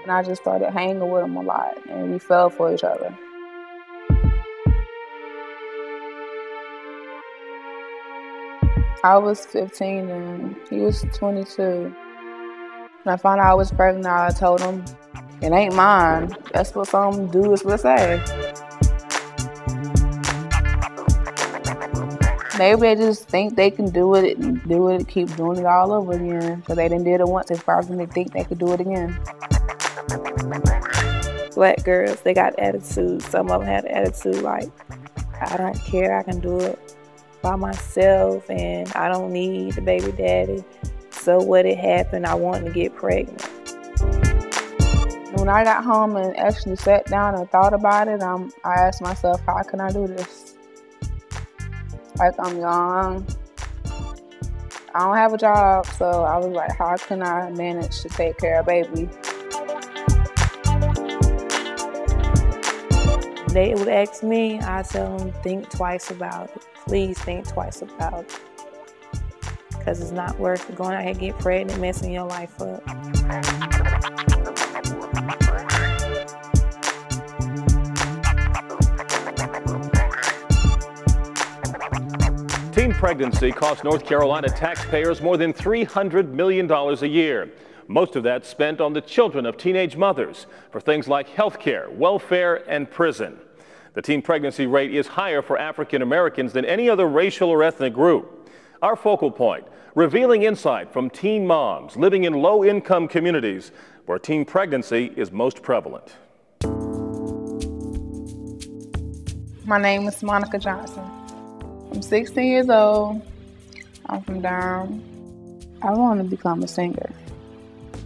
And I just started hanging with him a lot, and we fell for each other. I was 15 and he was 22. When I found out I was pregnant, I told him, it ain't mine. That's what some dudes will say. Maybe they just think they can do it and keep doing it all over again. Because they done did it once, they probably think they could do it again. Black girls, they got attitude. Some of them had attitude like, I don't care, I can do it by myself and I don't need the baby daddy. So what had happened, I wanted to get pregnant. When I got home and actually sat down and thought about it, I asked myself, how can I do this? Like, I'm young, I don't have a job, so I was like, how can I manage to take care of baby? They would ask me, I tell them, think twice about it. Please think twice about it. Because it's not worth it going out here and get pregnant, messing your life up. Teen pregnancy costs North Carolina taxpayers more than $300 million a year. Most of that spent on the children of teenage mothers for things like health care, welfare, and prison. The teen pregnancy rate is higher for African Americans than any other racial or ethnic group. Our focal point, revealing insight from teen moms living in low-income communities where teen pregnancy is most prevalent. My name is Monica Johnson. I'm 16 years old. I'm from Durham. I want to become a singer.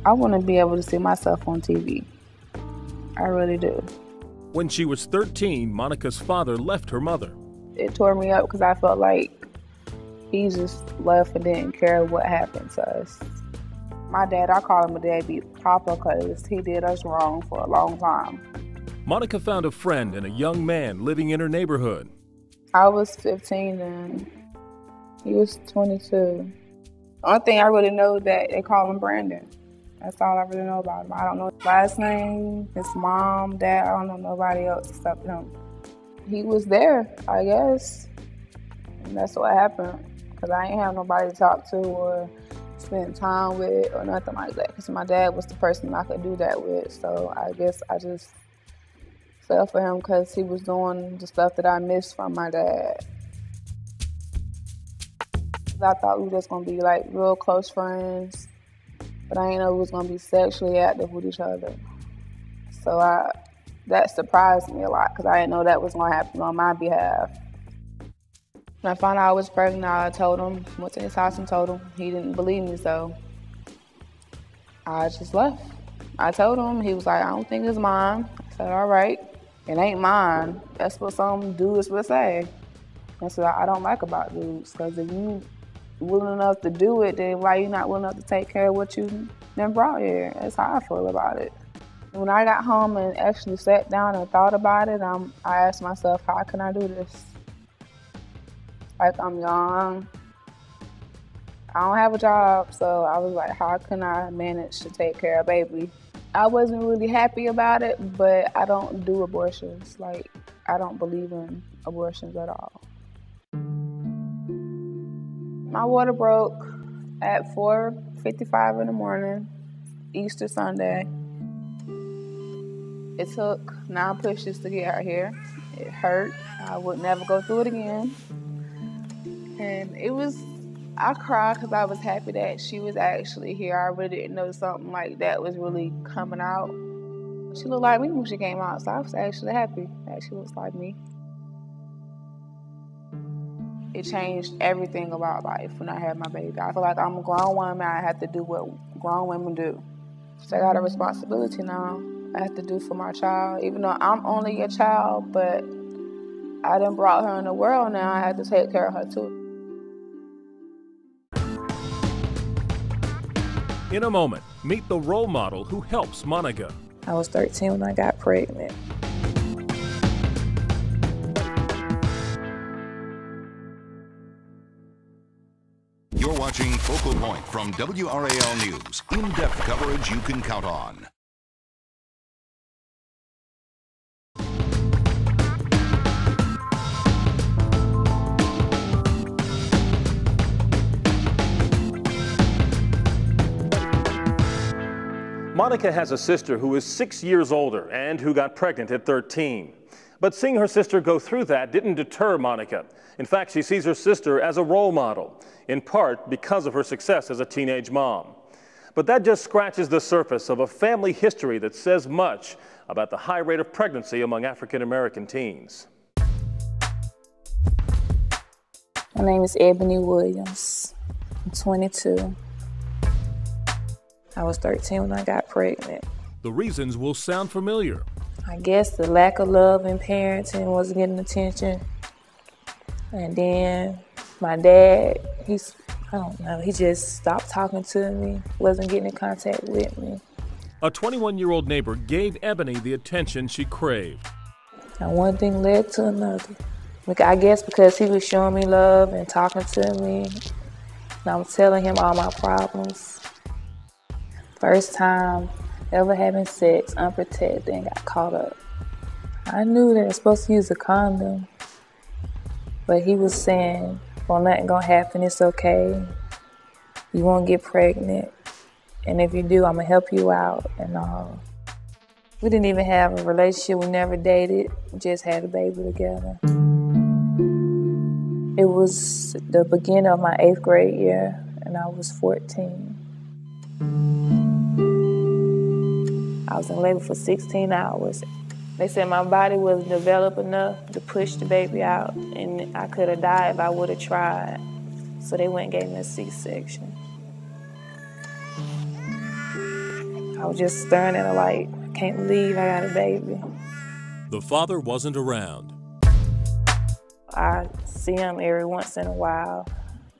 I want to be able to see myself on TV. I really do. When she was 13, Monica's father left her mother. It tore me up because I felt like he just left and didn't care what happened to us. My dad, I call him a deadbeat papa because he did us wrong for a long time. Monica found a friend and a young man living in her neighborhood. I was 15 and he was 22. The only thing I really know is that they call him Brandon. That's all I really know about him. I don't know his last name, his mom, dad. I don't know nobody else except him. He was there, I guess. And that's what happened. Because I ain't have nobody to talk to or spend time with or nothing like that. Because my dad was the person I could do that with. So I guess I just fell for him because he was doing the stuff that I missed from my dad. I thought we were just going to be like real close friends. But I didn't know we was going to be sexually active with each other. So that surprised me a lot because I didn't know that was going to happen on my behalf. When I found out I was pregnant, I told him, went to his house and told him. He didn't believe me, so I just left. I told him, he was like, I don't think it's mine. I said, all right, it ain't mine. That's what some dudes will say. That's what I don't like about dudes, because if you willing enough to do it, then why you not willing enough to take care of what you then brought here? That's how I feel about it. When I got home and actually sat down and thought about it, I asked myself, how can I do this? Like, I'm young, I don't have a job, so I was like, how can I manage to take care of baby? I wasn't really happy about it, but I don't do abortions. Like, I don't believe in abortions at all. My water broke at 4:55 in the morning, Easter Sunday. It took 9 pushes to get her here. It hurt. I would never go through it again. And I cried because I was happy that she was actually here. I really didn't know something like that was really coming out. She looked like me when she came out, so I was actually happy that she looks like me. It changed everything about life when I had my baby. I feel like I'm a grown woman. I have to do what grown women do. So I got a responsibility now. I have to do for my child. Even though I'm only a child, but I done brought her in the world now. I have to take care of her too. In a moment, meet the role model who helps Monica. I was 13 when I got pregnant. You're watching Focal Point from WRAL News. In-depth coverage you can count on. Monica has a sister who is 6 years older and who got pregnant at 13. But seeing her sister go through that didn't deter Monica. In fact, she sees her sister as a role model, in part because of her success as a teenage mom. But that just scratches the surface of a family history that says much about the high rate of pregnancy among African American teens. My name is Ebony Williams. I'm 22. I was 13 when I got pregnant. The reasons will sound familiar. I guess the lack of love in parenting wasn't getting attention. And then my dad, I don't know, he just stopped talking to me, wasn't getting in contact with me. A 21-year-old neighbor gave Ebony the attention she craved. And one thing led to another. I guess because he was showing me love and talking to me, and I'm telling him all my problems. First time ever having sex unprotected and got caught up. I knew that I was supposed to use a condom, but he was saying, well, nothing gonna happen, it's okay. You won't get pregnant, and if you do, I'm gonna help you out and all. We didn't even have a relationship, we never dated, we just had a baby together. It was the beginning of my 8th grade year, and I was 14. I was in labor for 16 hours. They said my body was developed enough to push the baby out, and I could have died if I would have tried. So they went and gave me a C-section. I was just staring at her like, I can't believe I got a baby. The father wasn't around. I see him every once in a while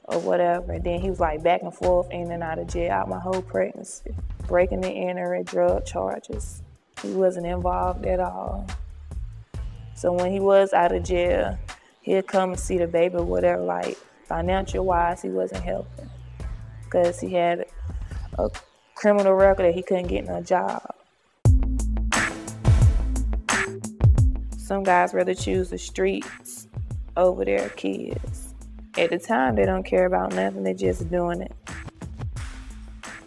or whatever, and then he was like back and forth in and out of jail out my whole pregnancy. Breaking and entering drug charges. He wasn't involved at all. So when he was out of jail, he'd come and see the baby or whatever, like financial-wise, he wasn't helping because he had a criminal record that he couldn't get no job. Some guys rather choose the streets over their kids. At the time, they don't care about nothing, they're just doing it.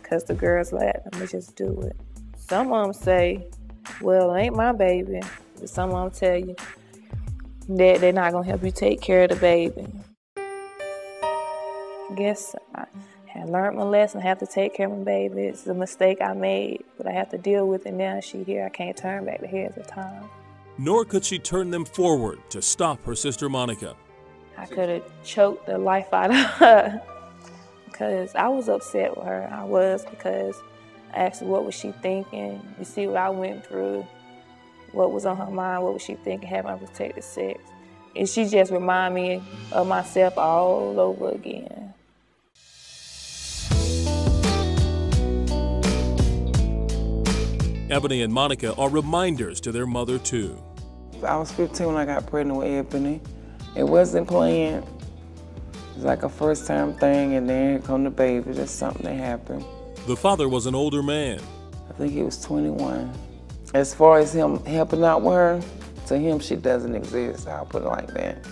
Because the girls let them, they just do it. Some of them say, well, it ain't my baby. But some of them tell you that they're not gonna help you take care of the baby. I guess I had learned my lesson, I have to take care of my baby. It's a mistake I made, but I have to deal with it now. She here, I can't turn back the hands of time. Nor could she turn them forward to stop her sister Monica. I could have choked the life out of her. Because I was upset with her. I was, because I asked her what was she thinking. You see what I went through, what was on her mind, what was she thinking, having unprotected sex. And she just reminded me of myself all over again. Ebony and Monica are reminders to their mother too. I was 15 when I got pregnant with Ebony. It wasn't planned. It was like a first-time thing, and then here come the baby. Just something that happened. The father was an older man. I think he was 21. As far as him helping out with her, to him, she doesn't exist. I'll put it like that.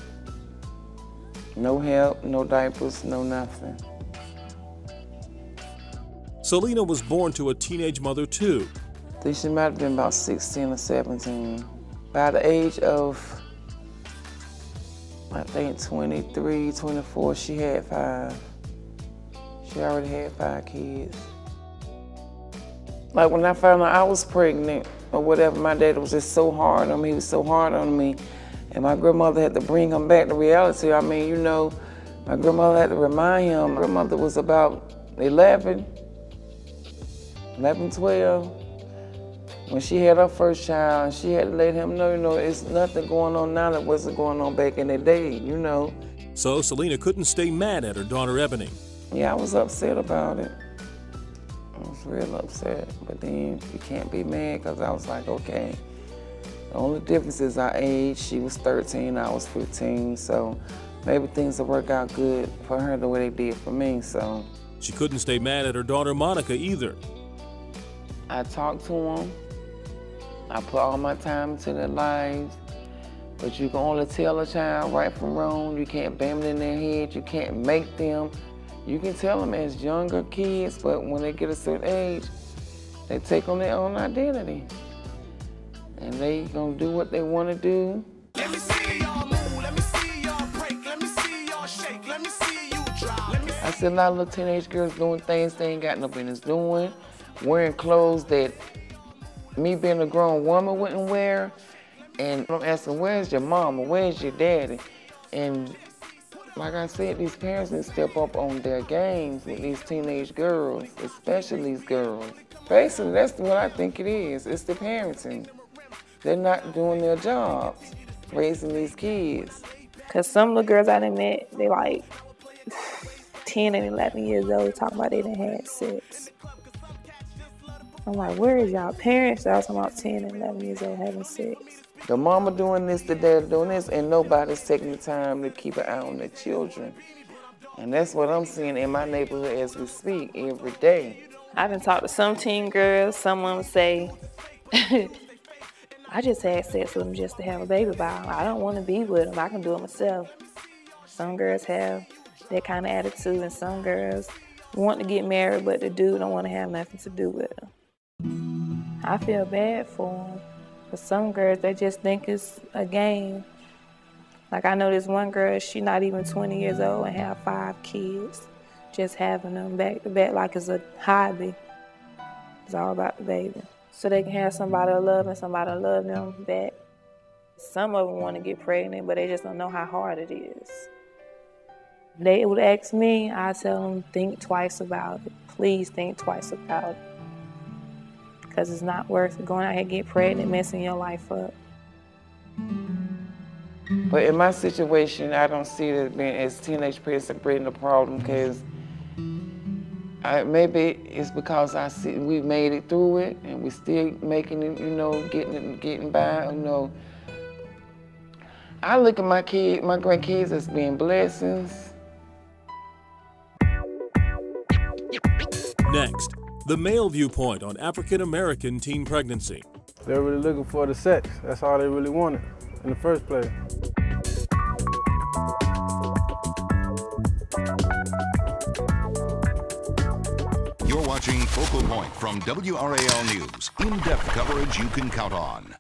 No help, no diapers, no nothing. Selena was born to a teenage mother too. I think she might have been about 16 or 17. By the age of, I think 23, 24, she had 5. She already had 5 kids. Like when I found out I was pregnant or whatever, my dad was just so hard on me. He was so hard on me. And my grandmother had to bring him back to reality. I mean, you know, my grandmother had to remind him. My grandmother was about 11, 12. When she had her first child, she had to let him know, you know, it's nothing going on now that wasn't going on back in the day, you know. So Selena couldn't stay mad at her daughter Ebony. Yeah, I was upset about it. I was real upset, but then you can't be mad because I was like, okay. The only difference is our age. She was 13, I was 15, so maybe things will work out good for her the way they did for me, so. She couldn't stay mad at her daughter Monica either. I talked to them. I put all my time into their lives, but you can only tell a child right from wrong. You can't bam it in their head. You can't make them. You can tell them as younger kids, but when they get a certain age, They take on their own identity. And they gonna do what they wanna do. Let me see y'all move, let me see y'all break, let me see y'all shake, let me see you drop. I see a lot of little teenage girls doing things they ain't got no business doing, wearing clothes that me being a grown woman wouldn't wear. And I'm asking, where's your mama, where's your daddy? And like I said, these parents need to step up on their games with these teenage girls, especially these girls. Basically, that's what I think it is. It's the parenting. They're not doing their jobs, raising these kids. Because some little girls I done met, they like 10 and 11 years old, talking about they done had sex. I'm like, where is y'all parents? Y'all talking about 10 and 11 years old having sex. The mama doing this, the dad doing this, and nobody's taking the time to keep an eye on their children. And that's what I'm seeing in my neighborhood as we speak every day. I done talked to some teen girls, some of them say, I just had sex with them just to have a baby by them. I don't want to be with them. I can do it myself. Some girls have that kind of attitude, and some girls want to get married, but the dude don't want to have nothing to do with them. I feel bad for them. For some girls, they just think it's a game. Like I know this one girl, she not even 20 years old and have 5 kids. Just having them back to back like it's a hobby. It's all about the baby. So they can have somebody to love and somebody to love them back. Some of them want to get pregnant, but they just don't know how hard it is. They would ask me, I tell them, think twice about it. Please think twice about it. Because it's not worth it going out here and get pregnant, messing your life up. But in my situation, I don't see it being as teenage parents bringing a problem, because maybe it's because I see we made it through it and we still making it, you know, getting by, you know. I look at my grandkids as being blessings. Next, the male viewpoint on African-American teen pregnancy. They're really looking for the sex. That's all they really wanted in the first place. You're watching Focal Point from WRAL News. In-depth coverage you can count on.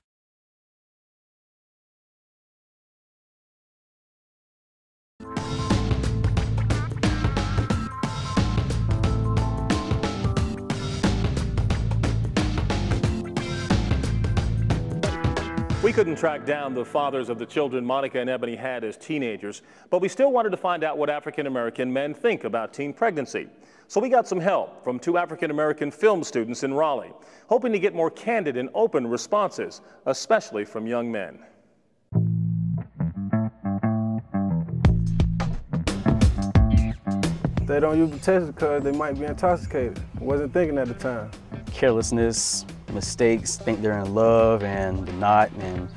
We couldn't track down the fathers of the children Monica and Ebony had as teenagers, but we still wanted to find out what African-American men think about teen pregnancy. So we got some help from 2 African-American film students in Raleigh, hoping to get more candid and open responses, especially from young men. They don't use protection because they might be intoxicated. Wasn't thinking at the time. Carelessness, mistakes, think they're in love and they're not, and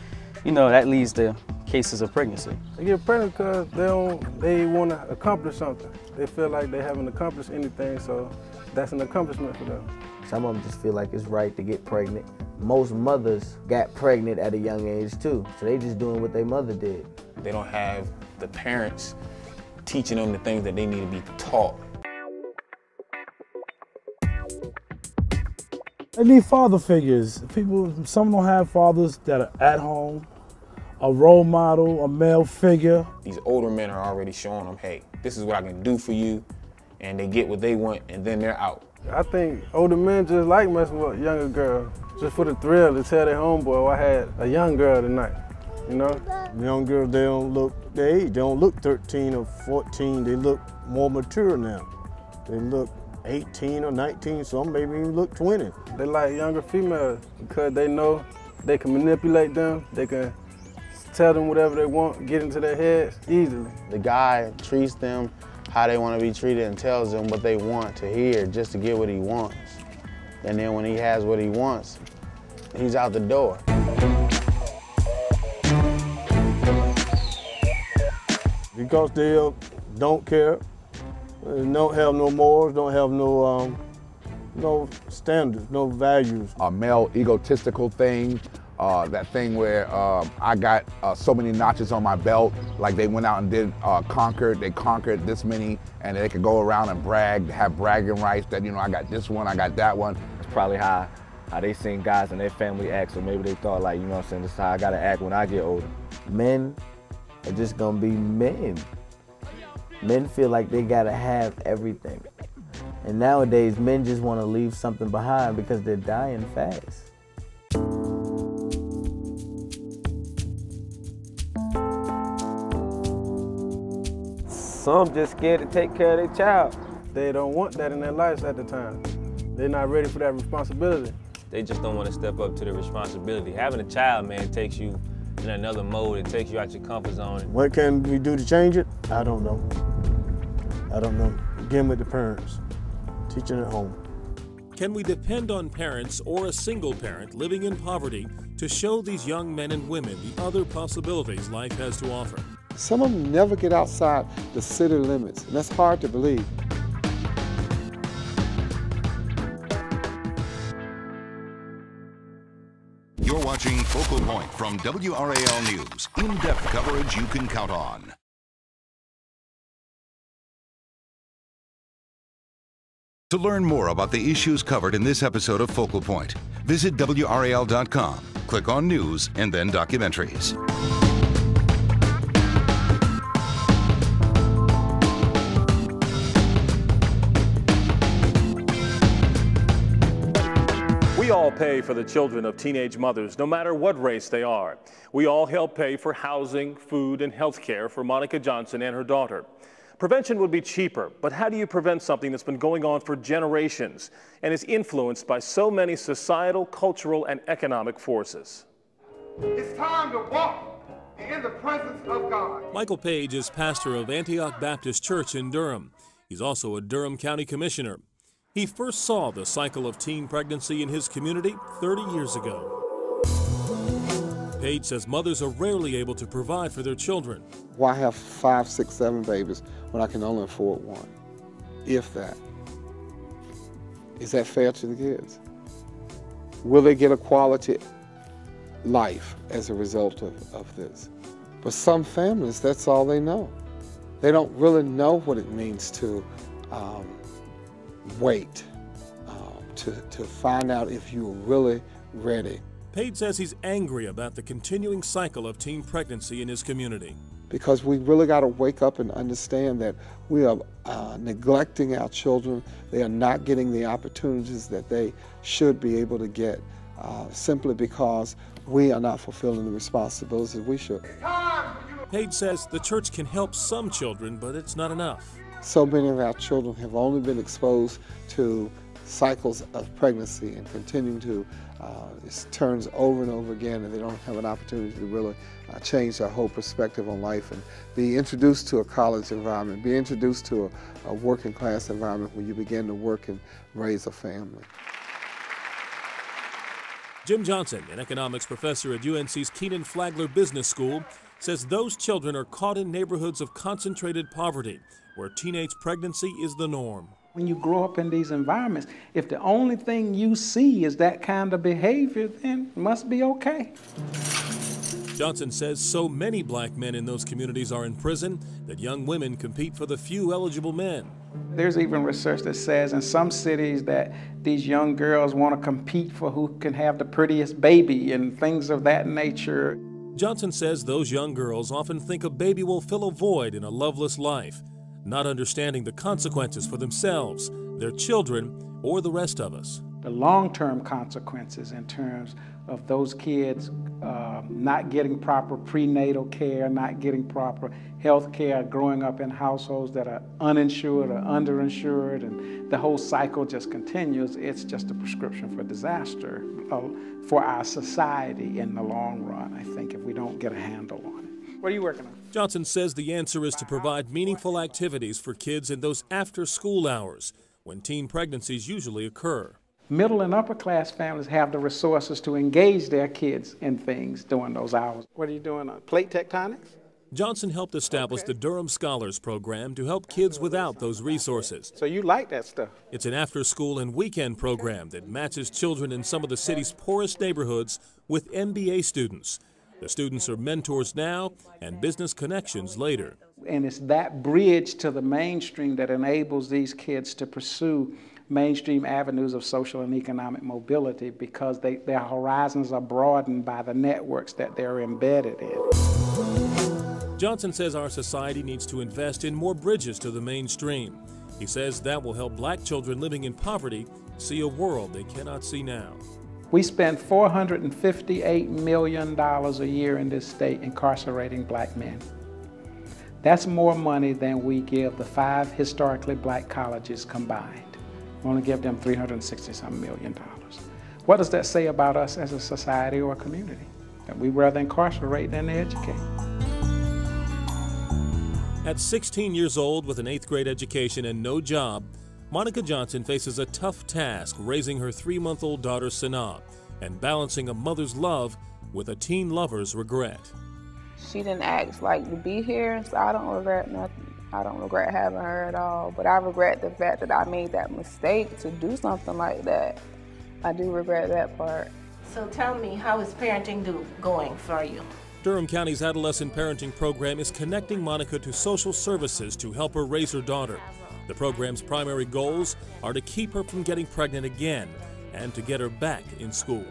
you know, that leads to cases of pregnancy. They get pregnant because they want to accomplish something. They feel like they haven't accomplished anything, so that's an accomplishment for them. Some of them just feel like it's right to get pregnant. Most mothers got pregnant at a young age too, so they just doing what their mother did. They don't have the parents teaching them the things that they need to be taught. They need father figures. Some don't have fathers that are at home, a role model, a male figure. These older men are already showing them, hey, this is what I can do for you, and they get what they want, and then they're out. I think older men just like messing with younger girls, just for the thrill to tell their homeboy, oh, I had a young girl tonight, you know? Young girls, they don't look their age. They don't look 13 or 14. They look more mature now. They look 18 or 19, some maybe even look 20. They like younger females because they know they can manipulate them, they can tell them whatever they want, get into their heads easily. The guy treats them how they want to be treated and tells them what they want to hear just to get what he wants. And then when he has what he wants, he's out the door. Because they don't care, don't have no morals, don't have no standards, no values. A male egotistical thing, that thing where I got so many notches on my belt, like they went out and did they conquered this many, and they could go around and brag, have bragging rights that, you know, I got this one, I got that one. It's probably how how they seen guys in their family act, so maybe they thought like, you know what I'm saying, this is how I gotta act when I get older. Men are just gonna be men. Men feel like they gotta have everything. And nowadays, men just wanna leave something behind because they're dying fast. Some just scared to take care of their child. They don't want that in their lives at the time. They're not ready for that responsibility. They just don't want to step up to the responsibility. Having a child, man, takes you in another mode. It takes you out your comfort zone. What can we do to change it? I don't know. I don't know. Begin with the parents, teaching at home. Can we depend on parents or a single parent living in poverty to show these young men and women the other possibilities life has to offer? Some of them never get outside the city limits, and that's hard to believe. You're watching Focal Point from WRAL News. In-depth coverage you can count on. To learn more about the issues covered in this episode of Focal Point, visit WRAL.com, click on News, and then Documentaries. We all pay for the children of teenage mothers, no matter what race they are. We all help pay for housing, food, and health care for Monica Johnson and her daughter. Prevention would be cheaper, but how do you prevent something that's been going on for generations and is influenced by so many societal, cultural, and economic forces? It's time to walk in the presence of God. Michael Page is pastor of Antioch Baptist Church in Durham. He's also a Durham County Commissioner. He first saw the cycle of teen pregnancy in his community 30 years ago. Page says mothers are rarely able to provide for their children. Why have 5, 6, 7 babies when I can only afford one? If that. Is that fair to the kids? Will they get a quality life as a result of this? But some families, that's all they know. They don't really know what it means to wait, to find out if you're really ready. Page says he's angry about the continuing cycle of teen pregnancy in his community. Because we really got to wake up and understand that we are neglecting our children. They are not getting the opportunities that they should be able to get simply because we are not fulfilling the responsibilities we should. Page says the church can help some children, but it's not enough. So many of our children have only been exposed to cycles of pregnancy and continuing to, it turns over and over again, and they don't have an opportunity to really change their whole perspective on life and be introduced to a college environment, be introduced to a working class environment where you begin to work and raise a family. Jim Johnson, an economics professor at UNC's Keenan Flagler Business School, says those children are caught in neighborhoods of concentrated poverty, where teenage pregnancy is the norm. When you grow up in these environments, if the only thing you see is that kind of behavior, then it must be okay. Johnson says so many black men in those communities are in prison that young women compete for the few eligible men. There's even research that says in some cities that these young girls want to compete for who can have the prettiest baby and things of that nature. Johnson says those young girls often think a baby will fill a void in a loveless life, not understanding the consequences for themselves, their children, or the rest of us. The long-term consequences in terms of those kids not getting proper prenatal care, not getting proper health care, growing up in households that are uninsured or underinsured, and the whole cycle just continues. It's just a prescription for disaster for our society in the long run, I think, if we don't get a handle on it. What are you working on? Johnson says the answer is to provide meaningful activities for kids in those after-school hours when teen pregnancies usually occur. Middle and upper class families have the resources to engage their kids in things during those hours. What are you doing on plate tectonics? Johnson helped establish the Durham Scholars Program to help kids without those resources. So you like that stuff? It's an after-school and weekend program that matches children in some of the city's poorest neighborhoods with MBA students. The students are mentors now and business connections later. And it's that bridge to the mainstream that enables these kids to pursue mainstream avenues of social and economic mobility, because their horizons are broadened by the networks that they're embedded in. Johnson says our society needs to invest in more bridges to the mainstream. He says that will help black children living in poverty see a world they cannot see now. We spend $458 million a year in this state incarcerating black men. That's more money than we give the 5 historically black colleges combined. We only give them $360-some million. What does that say about us as a society or a community? That we rather incarcerate than educate. At 16 years old with an 8th grade education and no job, Monica Johnson faces a tough task raising her 3-month-old daughter Sanaa and balancing a mother's love with a teen lover's regret. She didn't ask to be here, so I don't regret nothing. I don't regret having her at all, but I regret the fact that I made that mistake to do something like that. I do regret that part. So tell me, how is parenting going for you? Durham County's adolescent parenting program is connecting Monica to social services to help her raise her daughter. The program's primary goals are to keep her from getting pregnant again and to get her back in school.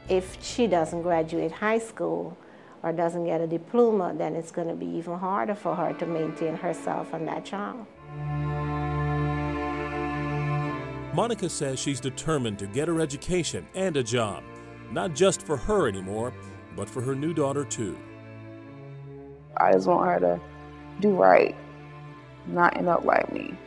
If she doesn't graduate high school or doesn't get a diploma, then it's going to be even harder for her to maintain herself and that child. Monica says she's determined to get her education and a job, not just for her anymore, but for her new daughter too. I just want her to do right, not end up like me.